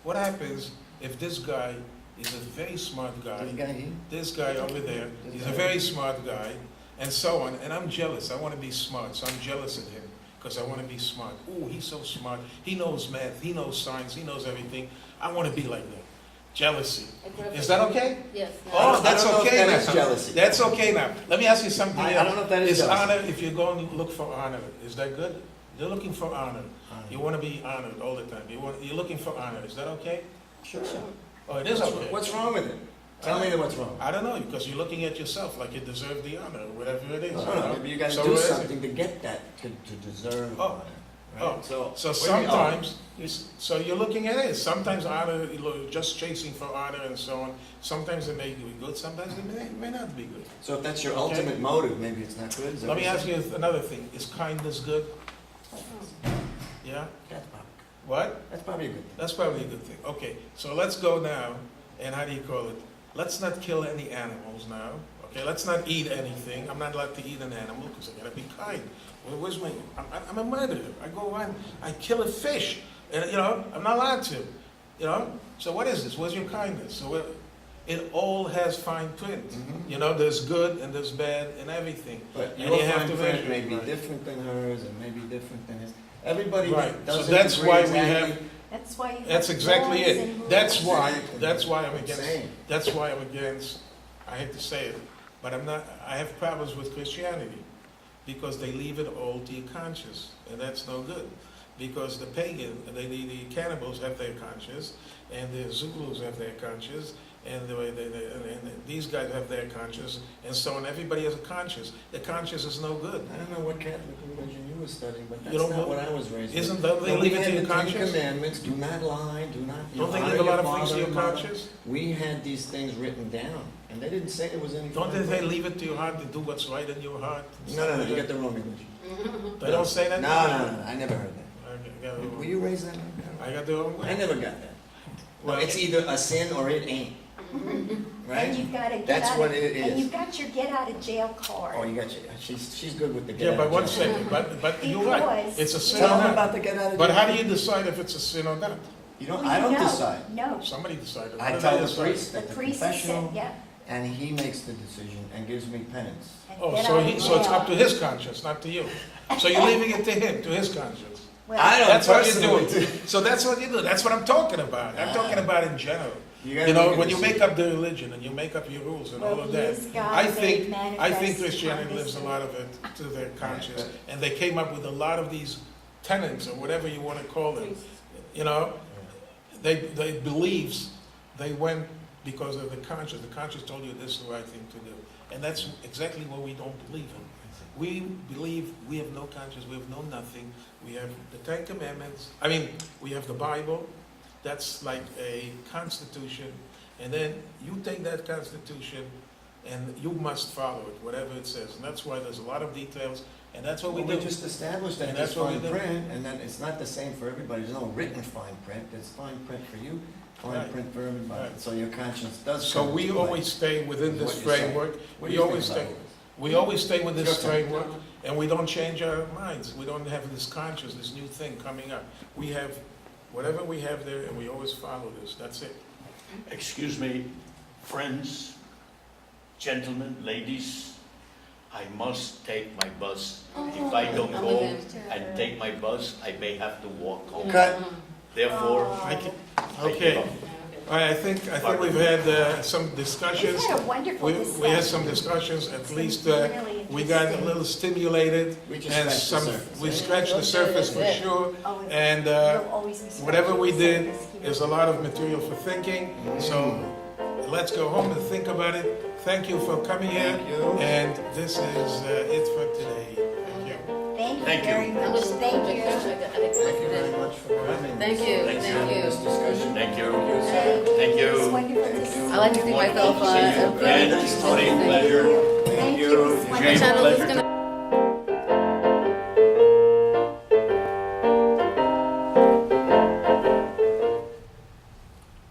What happens if this guy is a very smart This guy, guy here, this guy over there, he's a very smart guy, and so on, and I'm jealous, I want to be smart, so I'm jealous of him, because I want to be smart. Ooh, he's so smart, he knows math, he knows science, he knows everything, I want to be like that. Jealousy. Is that okay? Yes. Oh, that's I don't know if okay that now. is jealousy. That's okay now. Let me ask you something else. I don't know if that is jealousy. honor, if you're going to look for honor, is that good? You're looking for honor. You want to be honored all the time. You're looking for honor. Is that okay? Sure. Oh, it is okay. What's wrong with it? Tell me what's wrong. I don't know, because you're looking at yourself like you deserve the honor, or whatever it is. No, no, maybe you gotta So do what is it? something to get that, to deserve Oh. honor. Right? So what do you- sometimes, so you're looking at it. Sometimes honor, just chasing for honor and so on. Sometimes it may be good, sometimes it may not be good. So if that's your Okay. ultimate motive, maybe it's not good. Is that Let what me you're ask saying? you another thing. Is kindness good? Yeah? That's probably, What? that's probably a good thing. That's probably a good thing. Okay, so let's go now, and how do you call it? Let's not kill any animals now. Okay, let's not eat anything. I'm not allowed to eat an animal because I gotta be kind. Where's my? I'm a murderer. I go around, I kill a fish, and I'm not allowed to. So what is this? Where's your kindness? So it all has fine print. Mhm. There's good and there's bad and everything. But And your you have fine to print measure may it, be right. different than hers, and may be different than his. Everybody Right. So doesn't that's agree why we exactly. have. That's why you have That's exactly laws it. and rules. That's why. Exactly. That's why I'm I'm against. saying. That's why I'm against. I hate to say it, but I'm not. I have problems with Christianity because they leave it all to your conscience, and that's no good. Because the pagan, the cannibals have their conscience, and the Zulus have their conscience, and and these guys have their conscience, and so on. Everybody has a conscience. The conscience is no good. I don't know what Catholic religion you were studying, but You that's don't not know- what I was raised with. Isn't that they No, we leave it had to your the Ten conscience? Commandments: do not lie, do not. Don't they honor leave a lot your of things to father your and mother. conscience? We had these things written down, and they didn't say there was any. Don't fine they print. leave it to your heart to do what's right in your heart? No, you get the wrong religion. They don't say that? No, I never heard that. I got it Were wrong. you raised that way? I got the wrong I way. never got that. Well, It's either a sin or it ain't, And right? you've got to get That's out what of, it and is. you've got your get out of jail card. Oh, you got you. She's good with the get Yeah, out but of one jail. second, but you're right. Because- It's a sin Tell or them not. about the get out of jail. But how do you decide if it's a sin or not? You don't. Well, I you don't know. decide. No, Somebody decided. What I did tell they the decide? priest the at the priest has said, confessional, yeah. and he makes the decision and gives me penance. and Oh, get so out of so it's jail. up to his conscience, not to you. So you're leaving it to him, to his conscience. Well, I don't That's what personally you're doing. So that's what you do. That's what I'm talking about. I'm talking about in general. You gotta make a When you make decision. up the religion and you make up your rules and all Well, of that, yes, God I made think manifest Christianity on lives this a lot of it to their conscience, but- and they came up with a lot of these tenets or whatever you want to call them. They beliefs. They went because of the conscience. The conscience told you this is the right thing to do, and that's exactly what we don't believe in. We believe we have no conscience. We have no nothing. We have the Ten Commandments. We have the Bible. That's like a constitution. And then you take that constitution and you must follow it, whatever it says. And that's why there's a lot of details. And that's what we Well, do. we just established that And there's that's what we fine do. print, and then it's not the same for everybody. There's no written fine print. There's fine print for you, fine Right. print for everybody. Right. So your conscience does. So come we into play. always stay within Is this what you're saying. framework. What do We you think always about stay. all this? We always stay with this Your turn. framework, and we don't change our minds. We don't have this conscience, this new thing coming up. We have whatever we have there, and we always follow this. That's it. Excuse me, friends, gentlemen, ladies, I must take my bus. If I don't I'm go against and take my bus, I may have to walk home. Cut. Therefore, I can, I give okay. up. All right, I think we've had some discussions. We've had a wonderful We discussion. had some discussions. At It's least been really we got a interesting. little stimulated, We just and scratched the surface. we scratched the surface for sure. Oh, And it'll always be whatever we scratching the did surface here. is a lot of material for thinking. So let's go home and think about it. Thank you for coming here. Thank you. And this is it for today. Thank you. Thank you very That much. was Thank you. Thank you very much for coming. Thank you, Thanks, thank Anna. you. This discussion. Thank you. It's Thank you. wonderful to see I like to think myself Wonderful to see you. a good. And it's Tony, pleasure. Thank you. It's Jane, wonderful. Channel is pleasure. gonna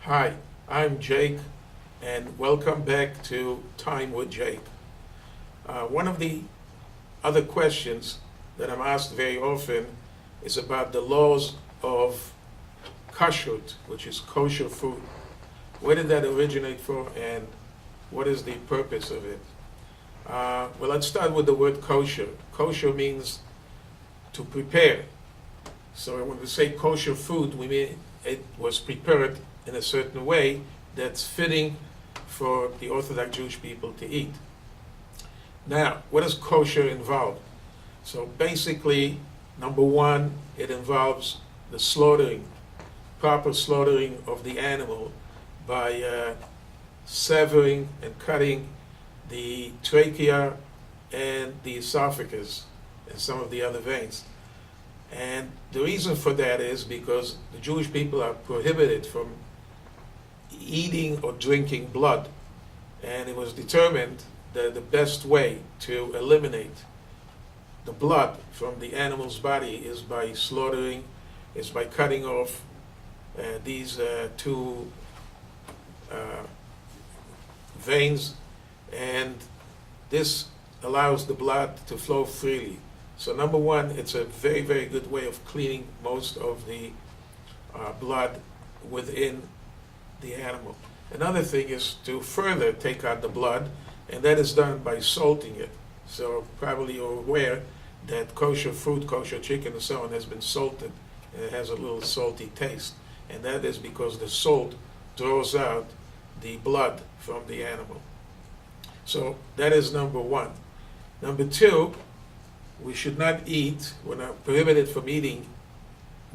Hi, I'm Jake, and welcome back to Time with Jake. One of the other questions that I'm asked very often is about the laws of kashrut, which is kosher food. Where did that originate from, and what is the purpose of it? Well, let's start with the word kosher. Kosher means to prepare. So when we say kosher food, we mean it was prepared in a certain way that's fitting for the Orthodox Jewish people to eat. Now, what does kosher involve? So basically, number one, it involves the slaughtering, proper slaughtering of the animal by severing and cutting the trachea and the esophagus and some of the other veins. And the reason for that is because the Jewish people are prohibited from eating or drinking blood. And it was determined that the best way to eliminate the blood from the animal's body is by slaughtering, is by cutting off these two veins, and this allows the blood to flow freely. So number one, it's a very, very good way of cleaning most of the blood within the animal. Another thing is to further take out the blood, and that is done by salting it. So probably you're aware that kosher fruit, kosher chicken, and so on has been salted, and it has a little salty taste. And that is because the salt draws out the blood from the animal. So that is number one. Number two, we should not eat, we're not prohibited from eating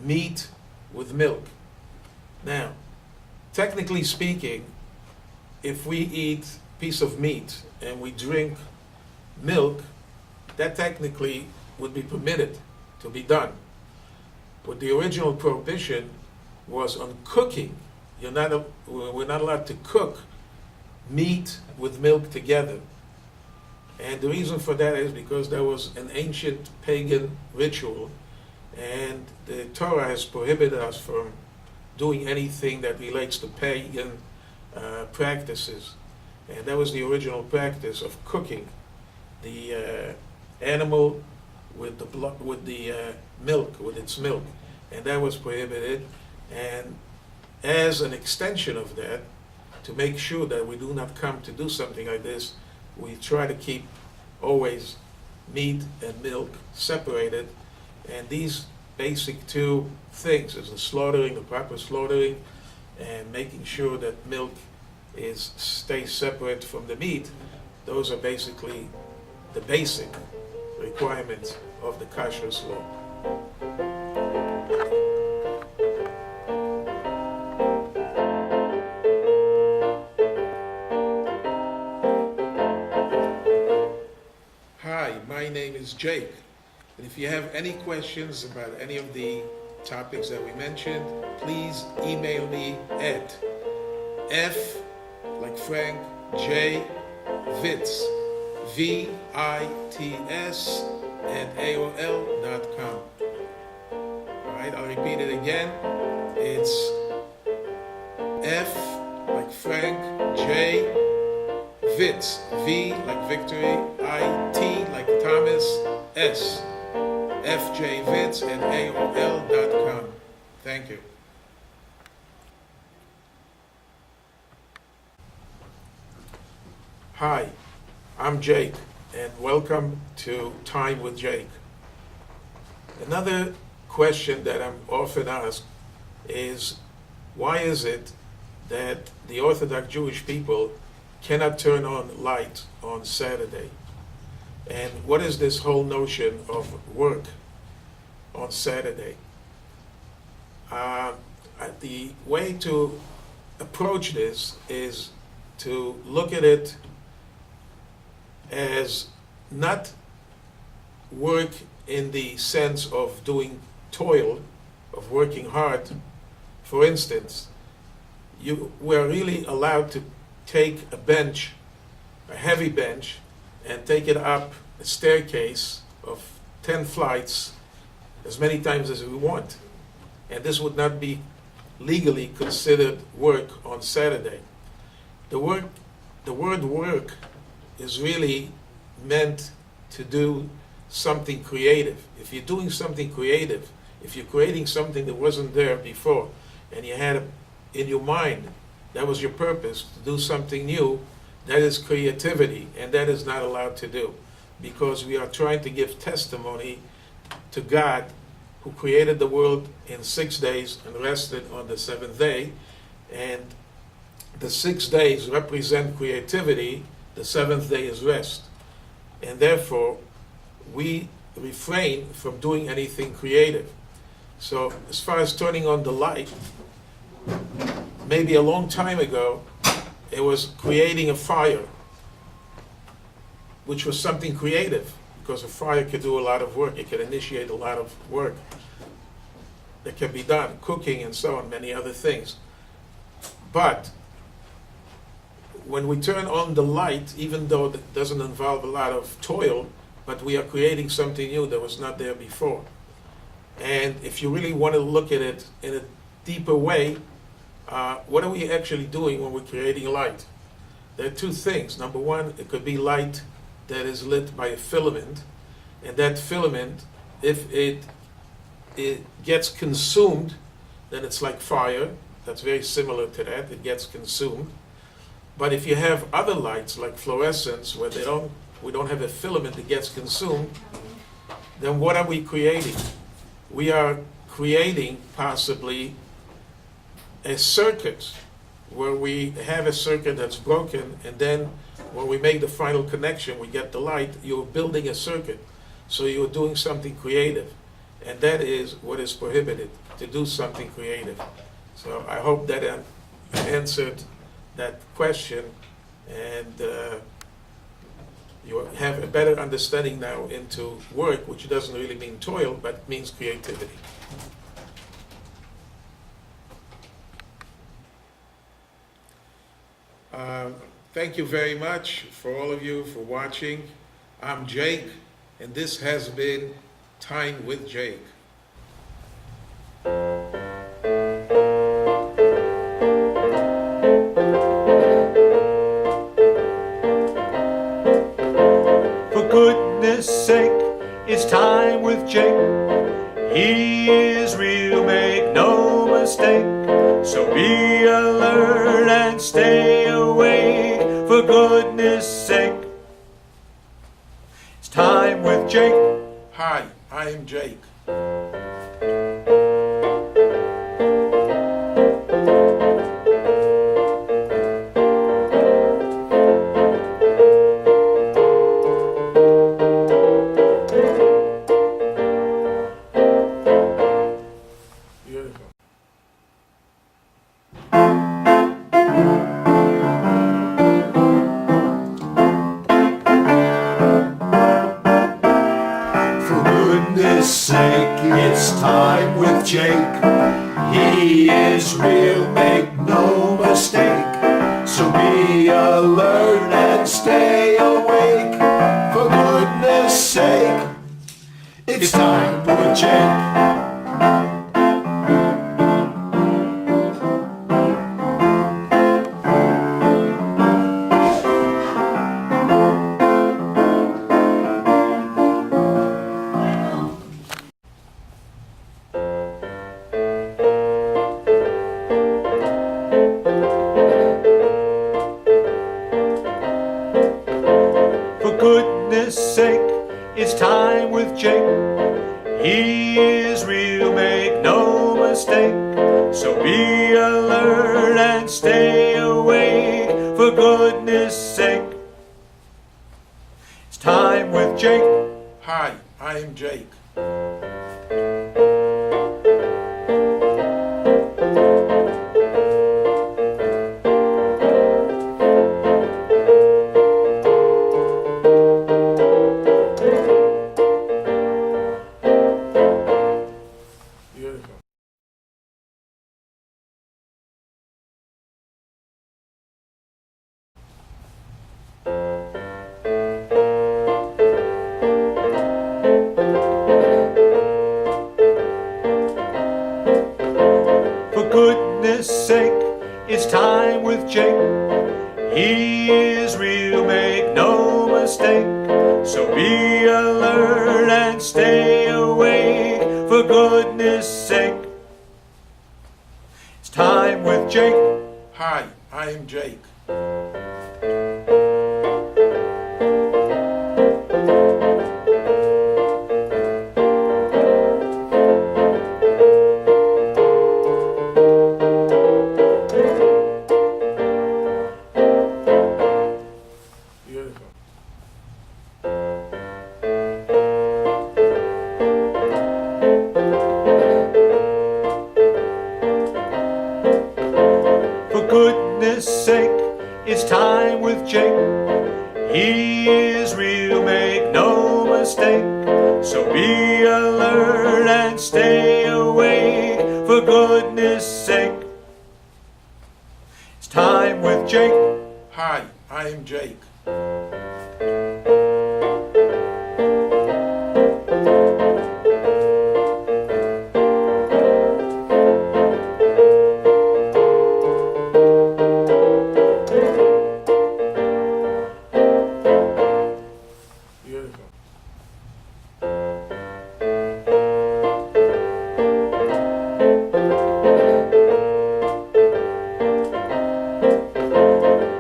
meat with milk. Now, technically speaking, if we eat a piece of meat and we drink milk, that technically would be permitted to be done. But the original prohibition was on cooking. We're not allowed to cook meat with milk together. And the reason for that is because there was an ancient pagan ritual, and the Torah has prohibited us from doing anything that relates to pagan practices. And that was the original practice of cooking the animal with the blood, with the milk, with its milk, and that was prohibited. And as an extension of that, to make sure that we do not come to do something like this, we try to keep always meat and milk separated. And these basic two things is the slaughtering, the proper slaughtering, and making sure that milk stays separate from the meat. Those are basically the basic requirements of the kashrus law. Hi, my name is Jake, and if you have any questions about any of the topics that we mentioned, please email me at F like Frank, J Vitz, VITS at AOL.com. All right, I'll repeat it again. It's F like Frank, J Vitz, V like Victory, IT like Thomas, S, FJVitz at AOL.com. Thank you. Hi, I'm Jake, and welcome to Time with Jake. Another question that I'm often asked is, why is it that the Orthodox Jewish people cannot turn on light on Saturday? And what is this whole notion of work on Saturday? The way to approach this is to look at it as not work in the sense of doing toil, of working hard. For instance, we're really allowed to take a bench, a heavy bench, and take it up a staircase of 10 flights as many times as we want. And this would not be legally considered work on Saturday. The word work is really meant to do something creative. If you're doing something creative, if you're creating something that wasn't there before, and you had in your mind, that was your purpose, to do something new, that is creativity, and that is not allowed to do, because we are trying to give testimony to God, who created the world in 6 days and rested on the seventh day. And the 6 days represent creativity, the seventh day is rest. And therefore, we refrain from doing anything creative. So as far as turning on the light, maybe a long time ago, it was creating a fire, which was something creative, because a fire could do a lot of work. It could initiate a lot of work that can be done, cooking and so on, many other things. But when we turn on the light, even though it doesn't involve a lot of toil, but we are creating something new that was not there before. And if you really want to look at it in a deeper way, what are we actually doing when we're creating light? There are two things. Number one, it could be light that is lit by a filament, and that filament, if it gets consumed, then it's like fire. That's very similar to that. It gets consumed. But if you have other lights like fluorescence, where we don't have a filament that gets consumed, then what are we creating? We are creating possibly a circuit where we have a circuit that's broken, and then when we make the final connection, we get the light. You're building a circuit, so you're doing something creative, and that is what is prohibited, to do something creative. So I hope that I answered that question, and you have a better understanding now into work, which doesn't really mean toil, but means creativity. Thank you very much for all of you for watching. I'm Jake, and this has been Time with Jake. For goodness sake, it's Time with Jake. He is real, make no mistake. So be alert and stay awake. For goodness sake, it's Time with Jake. Hi, I am Jake. Beautiful. For goodness sake, it's Time with Jake. He is real, make no mistake. So be alert and stay awake. For goodness sake, it's Time with Jake. For goodness sake, it's Time with Jake. He is real, make no mistake. So be alert and stay awake. For goodness sake, it's Time with Jake. Hi, I am Jake. stay awake, for goodness sake. It's time with Jake. Hi, I am Jake. Beautiful. For goodness sake, it's time with Jake. He is real, make no mistake. So be alert and stay awake, for goodness sake. It's time with Jake. Hi, I am Jake. Beautiful.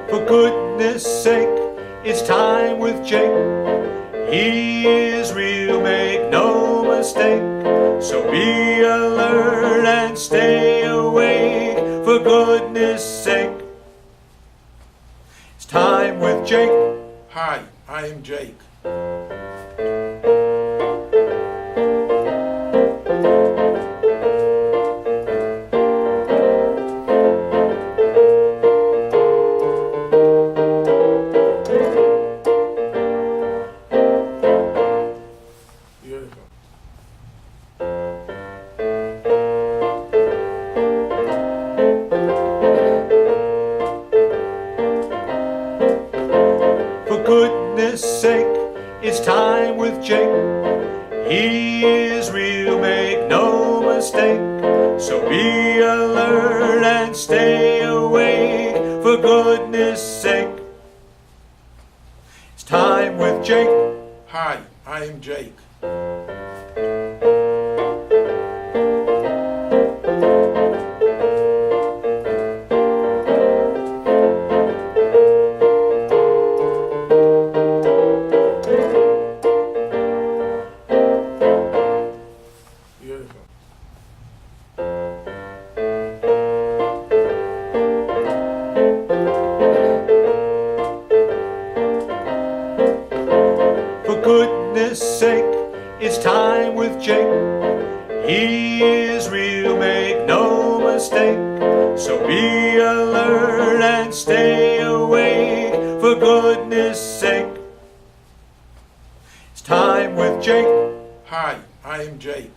For goodness sake, it's time with Jake. He is real, make no mistake. So be alert and stay awake, for goodness sake. It's time with Jake. Hi, I am Jake. Beautiful. For goodness sake, it's time with Jake. He is real, make no mistake. So be alert and stay awake, for goodness sake. It's time with Jake. Hi, I am Jake. Beautiful. For goodness sake, it's time with Jake. He is real, make no mistake. So be alert and stay awake, for goodness sake. It's time with Jake. Hi, I am Jake.